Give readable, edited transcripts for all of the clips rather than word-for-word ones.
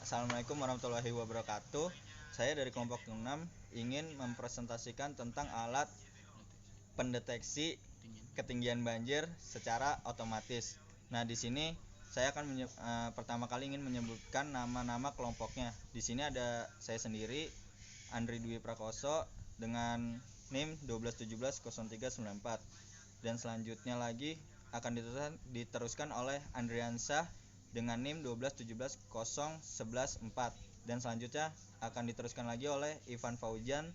Assalamualaikum warahmatullahi wabarakatuh. Saya dari kelompok 6 ingin mempresentasikan tentang alat pendeteksi ketinggian banjir secara otomatis. Nah, di sini saya akan pertama kali ingin menyebutkan nama-nama kelompoknya. Di sini ada saya sendiri, Andri Dwi Prakoso dengan NIM 121700394. Dan selanjutnya lagi akan diteruskan oleh Andriansyah dengan NIM 121701114. Dan selanjutnya akan diteruskan lagi oleh Ivan Fauzian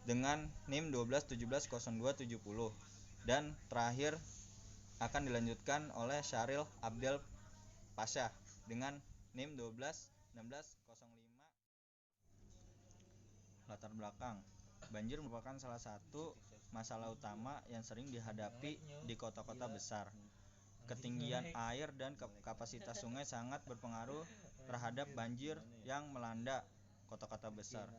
dengan NIM 121700270. Dan terakhir akan dilanjutkan oleh Syaril Abdel Pasha dengan NIM 1216165. Latar belakang. Banjir merupakan salah satu masalah utama yang sering dihadapi di kota-kota besar. Ketinggian air dan kapasitas sungai sangat berpengaruh terhadap banjir yang melanda kota-kota besar.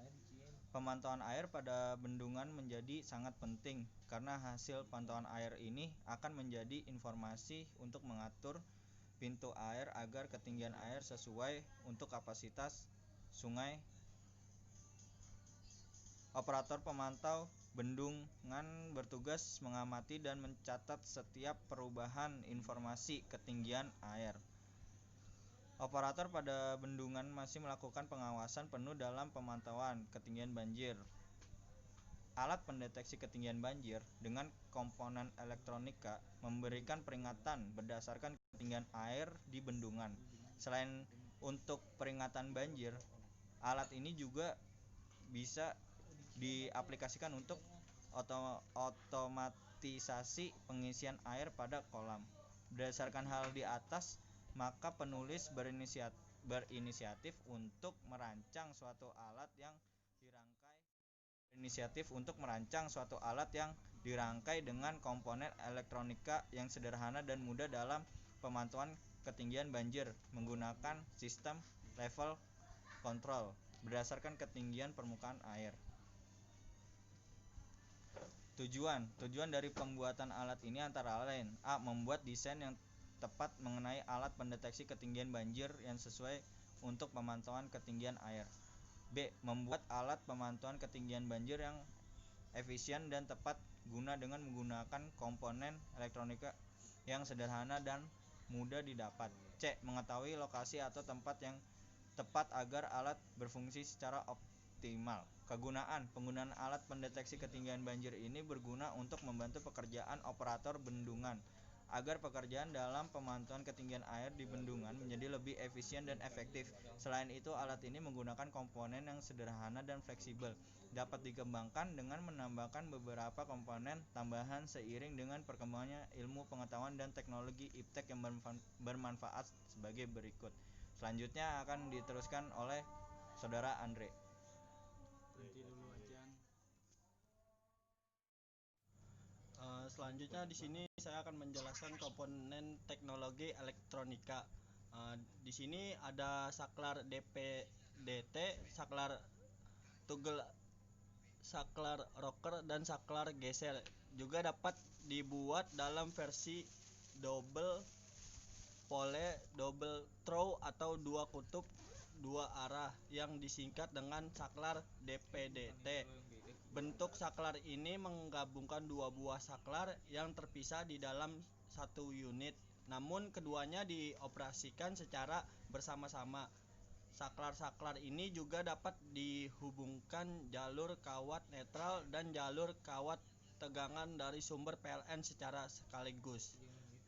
Pemantauan air pada bendungan menjadi sangat penting karena hasil pantauan air ini akan menjadi informasi untuk mengatur pintu air agar ketinggian air sesuai untuk kapasitas sungai. Operator pemantau bendungan bertugas mengamati dan mencatat setiap perubahan informasi ketinggian air. Operator pada bendungan masih melakukan pengawasan penuh dalam pemantauan ketinggian banjir. Alat pendeteksi ketinggian banjir dengan komponen elektronika memberikan peringatan berdasarkan ketinggian air di bendungan. Selain untuk peringatan banjir, alat ini juga bisa diaplikasikan untuk otomatisasi pengisian air pada kolam. Berdasarkan hal di atas, maka penulis berinisiatif untuk merancang suatu alat yang dirangkai dengan komponen elektronika yang sederhana dan mudah dalam pemantauan ketinggian banjir menggunakan sistem level control berdasarkan ketinggian permukaan air. Tujuan dari pembuatan alat ini antara lain: A. Membuat desain yang tepat mengenai alat pendeteksi ketinggian banjir yang sesuai untuk pemantauan ketinggian air. B. Membuat alat pemantauan ketinggian banjir yang efisien dan tepat guna dengan menggunakan komponen elektronika yang sederhana dan mudah didapat. C. Mengetahui lokasi atau tempat yang tepat agar alat berfungsi secara optimal. Penggunaan alat pendeteksi ketinggian banjir ini berguna untuk membantu pekerjaan operator bendungan agar pekerjaan dalam pemantauan ketinggian air di bendungan menjadi lebih efisien dan efektif. Selain itu, alat ini menggunakan komponen yang sederhana dan fleksibel, dapat dikembangkan dengan menambahkan beberapa komponen tambahan seiring dengan perkembangannya ilmu pengetahuan dan teknologi iptek yang bermanfaat sebagai berikut. Selanjutnya akan diteruskan oleh Saudara Andre. Selanjutnya di sini saya akan menjelaskan komponen teknologi elektronika. Di sini ada saklar DPDT, saklar toggle, saklar rocker, dan saklar geser. Juga dapat dibuat dalam versi double pole, double throw atau dua kutub dua arah yang disingkat dengan saklar DPDT. Bentuk saklar ini menggabungkan dua buah saklar yang terpisah di dalam satu unit, namun keduanya dioperasikan secara bersama-sama. Saklar-saklar ini juga dapat dihubungkan jalur kawat netral dan jalur kawat tegangan dari sumber PLN secara sekaligus.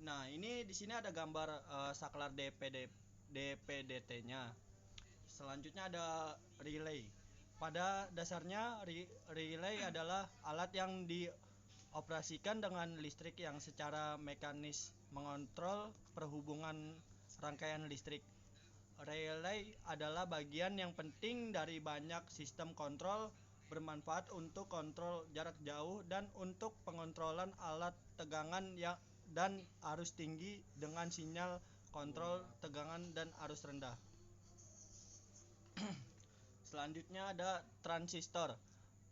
Nah, ini di sini ada gambar saklar DPDT-nya. Selanjutnya ada relay. Pada dasarnya relay adalah alat yang dioperasikan dengan listrik yang secara mekanis mengontrol perhubungan rangkaian listrik. Relay adalah bagian yang penting dari banyak sistem kontrol, bermanfaat untuk kontrol jarak jauh dan untuk pengontrolan alat tegangan dan arus tinggi dengan sinyal kontrol tegangan dan arus rendah. Selanjutnya ada transistor.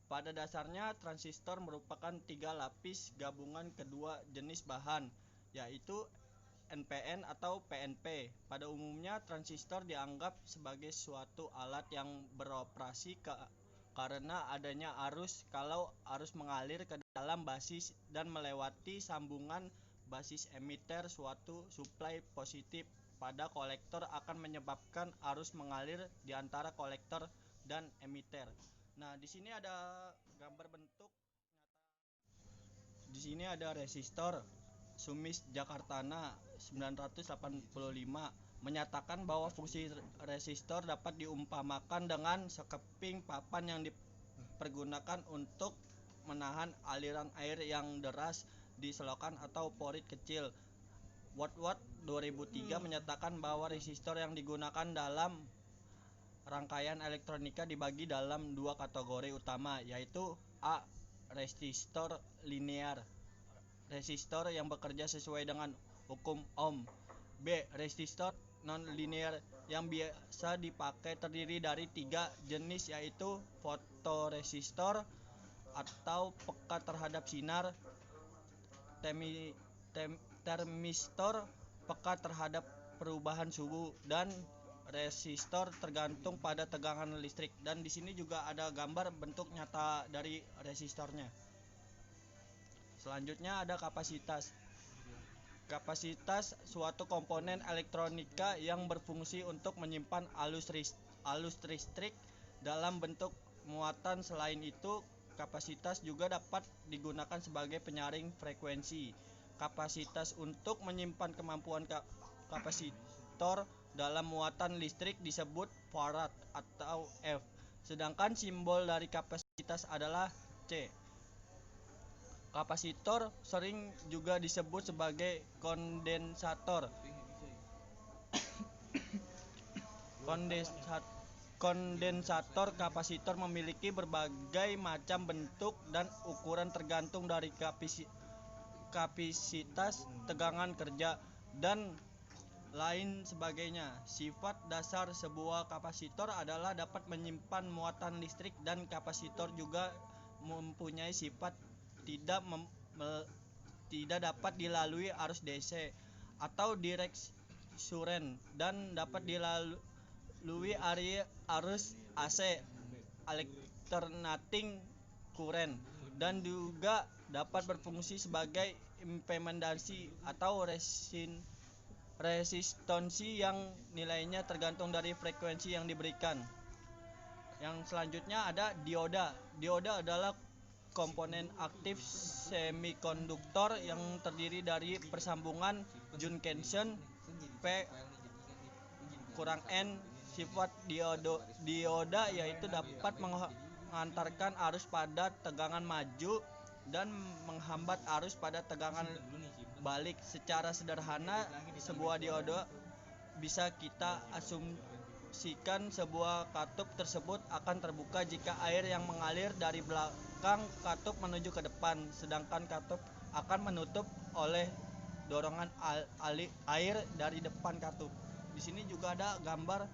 Pada dasarnya transistor merupakan tiga lapis gabungan kedua jenis bahan, yaitu NPN atau PNP. Pada umumnya transistor dianggap sebagai suatu alat yang beroperasi karena adanya arus. Kalau arus mengalir ke dalam basis dan melewati sambungan basis emitter, suatu suplai positif pada kolektor akan menyebabkan arus mengalir di antara kolektor dan emitter. Nah, di sini ada gambar bentuk. Di sini ada resistor Sumis Jakartana 985 menyatakan bahwa fungsi resistor dapat diumpamakan dengan sekeping papan yang dipergunakan untuk menahan aliran air yang deras di selokan atau porit kecil. Woodward 2003 menyatakan bahwa resistor yang digunakan dalam rangkaian elektronika dibagi dalam dua kategori utama, yaitu A. Resistor linear, resistor yang bekerja sesuai dengan hukum Ohm. B. Resistor non-linear yang biasa dipakai, terdiri dari 3 jenis, yaitu fotoresistor atau peka terhadap sinar, termistor peka terhadap perubahan suhu, dan resistor tergantung pada tegangan listrik. Dan di sini juga ada gambar bentuk nyata dari resistornya. Selanjutnya ada kapasitas. Kapasitas suatu komponen elektronika yang berfungsi untuk menyimpan arus listrik dalam bentuk muatan. Selain itu, kapasitas juga dapat digunakan sebagai penyaring frekuensi. Kapasitas untuk menyimpan kemampuan kapasitor dalam muatan listrik disebut farad atau F. Sedangkan simbol dari kapasitas adalah C. Kapasitor sering juga disebut sebagai kondensator. Kondensator kapasitor memiliki berbagai macam bentuk dan ukuran tergantung dari kapasitas, tegangan kerja, dan lain sebagainya. Sifat dasar sebuah kapasitor adalah dapat menyimpan muatan listrik, dan kapasitor juga mempunyai sifat tidak dapat dilalui arus DC atau direct current, dan dapat dilalui arus AC alternating current, dan juga dapat berfungsi sebagai impedance atau resistansi yang nilainya tergantung dari frekuensi yang diberikan. Yang selanjutnya ada dioda. Dioda adalah komponen aktif semikonduktor yang terdiri dari persambungan junction P kurang N. Sifat dioda yaitu dapat mengantarkan arus pada tegangan maju dan menghambat arus pada tegangan balik. Secara sederhana, sebuah dioda bisa kita asumsikan sebuah katup tersebut akan terbuka jika air yang mengalir dari belakang katup menuju ke depan, sedangkan katup akan menutup oleh dorongan air dari depan katup. Di sini juga ada gambar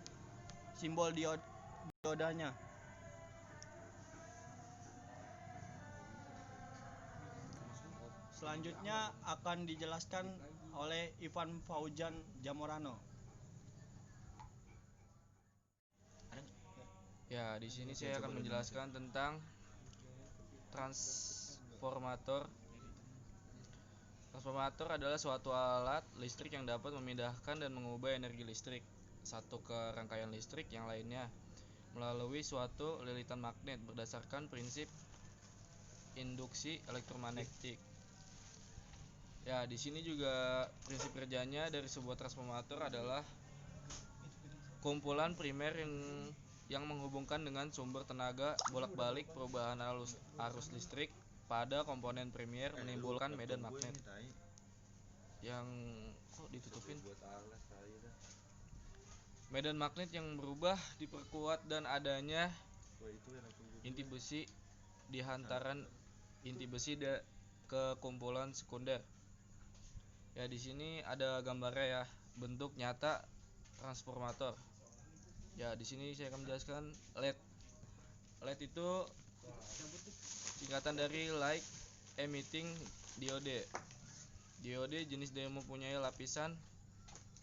simbol diodanya. Selanjutnya akan dijelaskan oleh Ivan Fauzan Jamorano. Ya, di sini saya akan menjelaskan tentang transformator. Transformator adalah suatu alat listrik yang dapat memindahkan dan mengubah energi listrik satu ke rangkaian listrik yang lainnya melalui suatu lilitan magnet berdasarkan prinsip induksi elektromagnetik. Ya, di sini juga prinsip kerjanya dari sebuah transformator adalah kumpulan primer yang menghubungkan dengan sumber tenaga bolak-balik perubahan arus listrik pada komponen primer menimbulkan medan magnet yang ditutupin. Medan magnet yang berubah diperkuat dan adanya inti besi di hantaran inti besi ke kumpulan sekunder. Ya, di sini ada gambarnya ya, bentuk nyata transformator. Ya, di sini saya akan menjelaskan LED. LED itu singkatan dari light emitting diode. Diode jenis yang mempunyai lapisan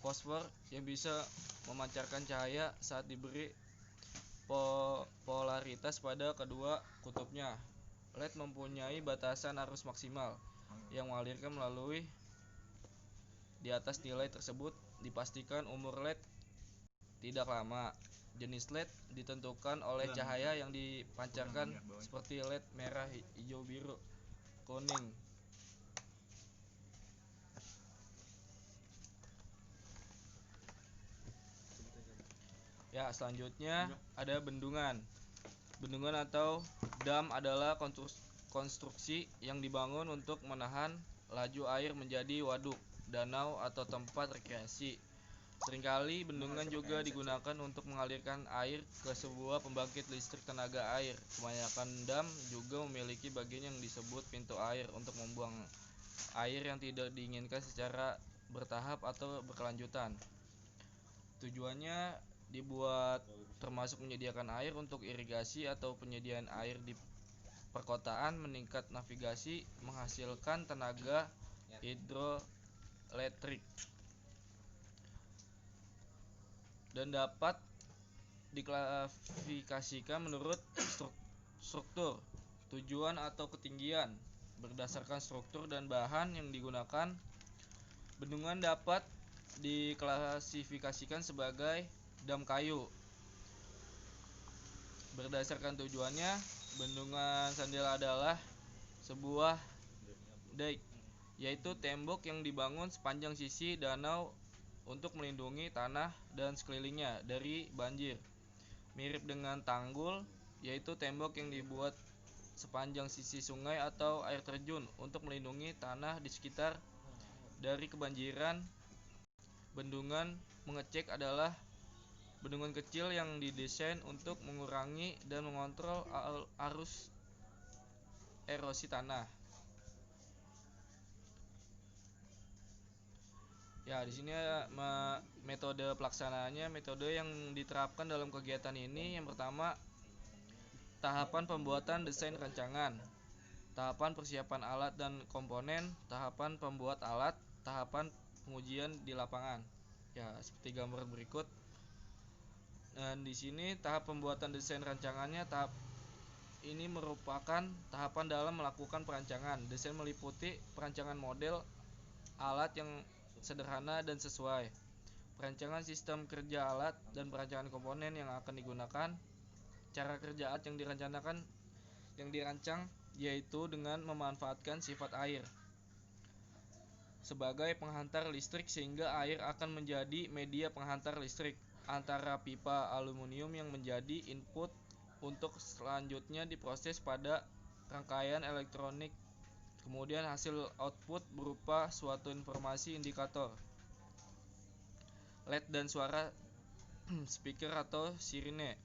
fosfor yang bisa memancarkan cahaya saat diberi polaritas pada kedua kutubnya. LED mempunyai batasan arus maksimal yang mengalirkan melalui di atas nilai tersebut. Dipastikan umur LED tidak lama. Jenis LED ditentukan oleh cahaya yang dipancarkan seperti LED merah, hijau, biru, kuning. Ya, selanjutnya ada bendungan. Bendungan atau dam adalah konstruksi yang dibangun untuk menahan laju air menjadi waduk, danau, atau tempat rekreasi. Seringkali bendungan juga digunakan untuk mengalirkan air ke sebuah pembangkit listrik tenaga air. Kebanyakan dam juga memiliki bagian yang disebut pintu air untuk membuang air yang tidak diinginkan secara bertahap atau berkelanjutan. Tujuannya dibuat termasuk menyediakan air untuk irigasi atau penyediaan air di perkotaan, meningkat navigasi, menghasilkan tenaga hidroelektrik, dan dapat diklasifikasikan menurut struktur, tujuan atau ketinggian. Berdasarkan struktur dan bahan yang digunakan, bendungan dapat diklasifikasikan sebagai dam kayu. Berdasarkan tujuannya, bendungan sandal adalah sebuah dike, yaitu tembok yang dibangun sepanjang sisi danau untuk melindungi tanah dan sekelilingnya dari banjir. Mirip dengan tanggul, yaitu tembok yang dibuat sepanjang sisi sungai atau air terjun untuk melindungi tanah di sekitar dari kebanjiran. Bendungan mengecek adalah bendungan kecil yang didesain untuk mengurangi dan mengontrol arus erosi tanah. Ya, di sini metode pelaksanaannya, metode yang diterapkan dalam kegiatan ini. Yang pertama, tahapan pembuatan desain rancangan, tahapan persiapan alat dan komponen, tahapan pembuat alat, tahapan pengujian di lapangan. Ya, seperti gambar berikut. Dan di sini tahap pembuatan desain rancangannya, tahap ini merupakan tahapan dalam melakukan perancangan. Desain meliputi perancangan model alat yang sederhana dan sesuai, perancangan sistem kerja alat, dan perancangan komponen yang akan digunakan. Cara kerja alat yang dirancang yaitu dengan memanfaatkan sifat air sebagai penghantar listrik, sehingga air akan menjadi media penghantar listrik antara pipa aluminium yang menjadi input untuk selanjutnya diproses pada rangkaian elektronik. Kemudian hasil output berupa suatu informasi indikator LED dan suara speaker atau sirine.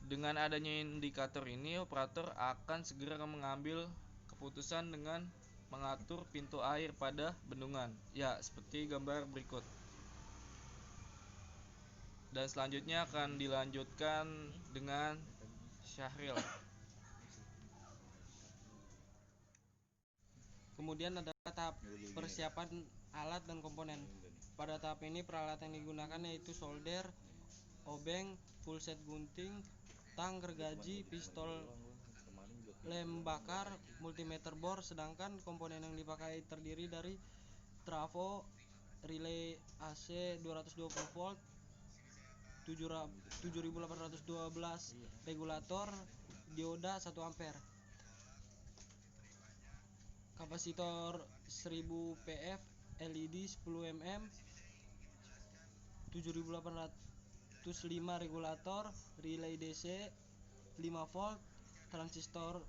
Dengan adanya indikator ini, operator akan segera mengambil keputusan dengan mengatur pintu air pada bendungan. Ya, seperti gambar berikut. Dan selanjutnya akan dilanjutkan dengan Syahril. Kemudian ada tahap persiapan alat dan komponen. Pada tahap ini peralatan yang digunakan yaitu solder, obeng, full set gunting, tang gergaji, pistol lem bakar, multimeter bor. Sedangkan komponen yang dipakai terdiri dari trafo, relay AC 220 volt, 7812 regulator, dioda 1 ampere, kapasitor 1000 pf, LED 10 mm, 7805 regulator, relay DC 5 volt, transistor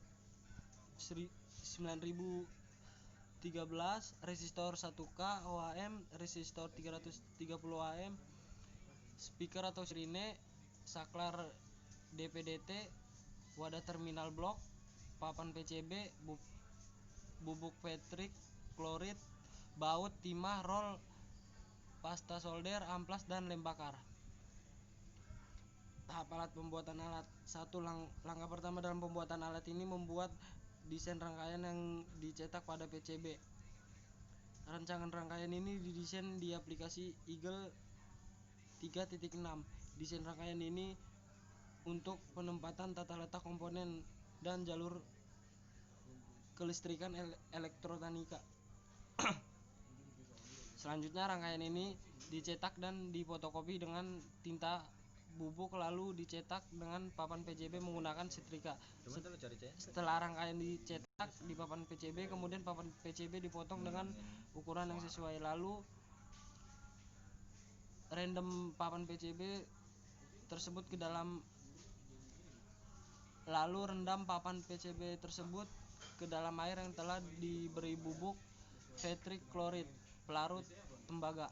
9013, resistor 1K ohm, resistor 330 ohm, speaker atau sirine, saklar DP-DT, wadah terminal blok, papan PCB, bubuk petrik, klorid, baut, timah, roll, pasta solder, amplas, dan lem bakar. Tahap alat pembuatan alat. 1. Langkah pertama dalam pembuatan alat ini membuat desain rangkaian yang dicetak pada PCB. Rancangan rangkaian ini didesain di aplikasi Eagle 3.6. Desain rangkaian ini untuk penempatan tata letak komponen dan jalur kelistrikan elektronika. Selanjutnya rangkaian ini dicetak dan difotokopi dengan tinta bubuk lalu dicetak dengan papan PCB menggunakan setrika. Setelah rangkaian dicetak di papan PCB, kemudian papan PCB dipotong dengan ukuran yang sesuai, lalu rendam papan PCB tersebut ke dalam air yang telah diberi bubuk petric chloride pelarut tembaga.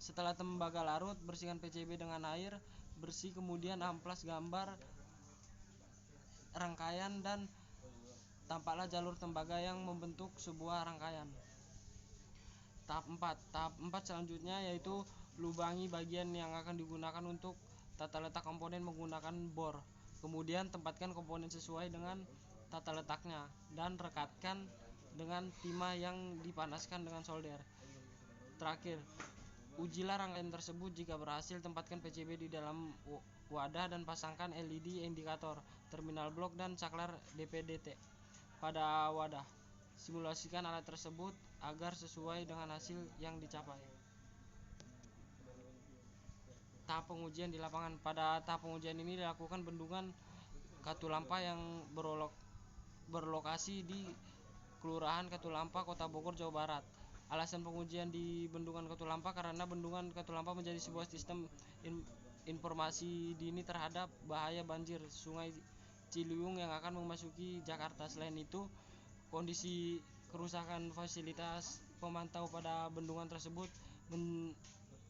Setelah tembaga larut, bersihkan PCB dengan air bersih, kemudian amplas gambar rangkaian dan tampaklah jalur tembaga yang membentuk sebuah rangkaian. Tahap 4 selanjutnya yaitu lubangi bagian yang akan digunakan untuk tata letak komponen menggunakan bor. Kemudian tempatkan komponen sesuai dengan tata letaknya dan rekatkan dengan timah yang dipanaskan dengan solder. Terakhir, ujilah rangkaian tersebut. Jika berhasil, tempatkan PCB di dalam wadah dan pasangkan LED indikator, terminal blok dan saklar DP-DT pada wadah. Simulasikan alat tersebut agar sesuai dengan hasil yang dicapai. Tahap pengujian di lapangan. Pada tahap pengujian ini dilakukan bendungan Katulampa yang berlokasi di Kelurahan Katulampa, Kota Bogor, Jawa Barat. Alasan pengujian di Bendungan Katulampa karena Bendungan Katulampa menjadi sebuah sistem informasi dini terhadap bahaya banjir Sungai Ciliwung yang akan memasuki Jakarta. Selain itu, kondisi kerusakan fasilitas pemantau pada bendungan tersebut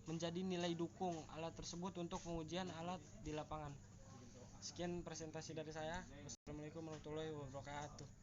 menjadi nilai dukung alat tersebut untuk pengujian alat di lapangan. Sekian presentasi dari saya. Wassalamualaikum warahmatullahi wabarakatuh.